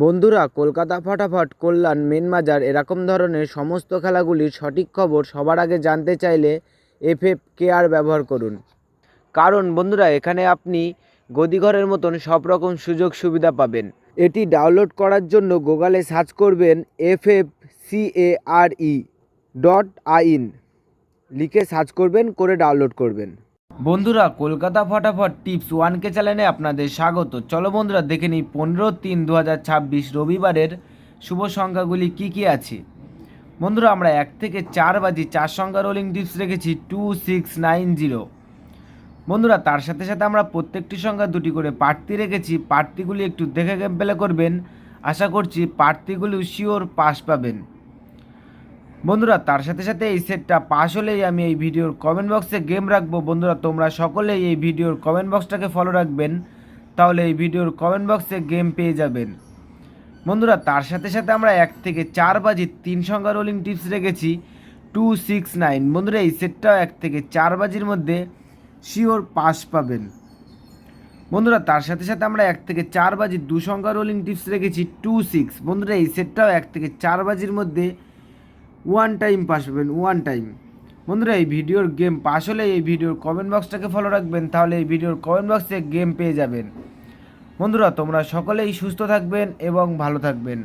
বন্ধুরা, কলকাতা ফটাফট, কল্যাণ, মেন বাজার এরকম ধরনের সমস্ত খেলাগুলির সঠিক খবর সবার আগে জানতে চাইলে FFKR ব্যবহার করুন। কারণ বন্ধুরা, এখানে আপনি গদিঘরের মতন সব রকম সুযোগ সুবিধা পাবেন। এটি ডাউনলোড করার জন্য গুগলে সার্চ করবেন FFCARE.in লিখে সার্চ করবেন, করে ডাউনলোড করবেন। বন্ধুরা, কলকাতা ফটাফট টিপস 1K চ্যানেলে আপনাদের স্বাগত। চলো বন্ধুরা, দেখে নিই 15/3/2026 রবিবারের শুভ সংখ্যাগুলি কি কি আছে। বন্ধুরা, আমরা 1 থেকে 4 বাজি 4 সংখ্যা রোলিং টিপস রেখেছি 2690। বন্ধুরা, তার সাথে সাথে আমরা প্রত্যেকটি সংখ্যা দুটি করে প্রার্থী রেখেছি। প্রার্থীগুলি একটু দেখে গেম প্লে করবেন, আশা করছি প্রার্থীগুলি শিওর পাস পাবেন। বন্ধুরা, তার সাথে সাথে এই সেটটা পাস হলেই আমি এই ভিডিওর কমেন্ট বক্সে গেম রাখবো। বন্ধুরা, তোমরা সকলেই এই ভিডিওর কমেন্ট বক্সটাকে ফলো রাখবেন, তাহলে এই ভিডিওর কমেন্ট বক্সে গেম পেয়ে যাবেন। বন্ধুরা, তার সাথে সাথে আমরা 1 থেকে 4 বাজি 3 সংখ্যা রোলিং টিপস রেখেছি 269। বন্ধুরা, এই সেটটাও 1 থেকে 4 বাজির মধ্যে শিওর পাস পাবেন। বন্ধুরা, তার সাথে সাথে আমরা 1 থেকে 4 বাজি 2 সংখ্যা রোলিং টিপস রেখেছি 26। বন্ধুরা, এই সেটটাও 1 থেকে 4 বাজির মধ্যে ওয়ান টাইম পাস পাবেন, ওয়ান টাইম। বন্ধুরা, এই ভিডিওর গেম পাস হলে এই ভিডিওর কমেন্ট বক্সটাকে ফলো রাখবেন, তাহলে এই ভিডিওর কমেন্ট বক্সে গেম পেয়ে যাবেন। বন্ধুরা, তোমরা সকলেই সুস্থ থাকবেন এবং ভালো থাকবেন।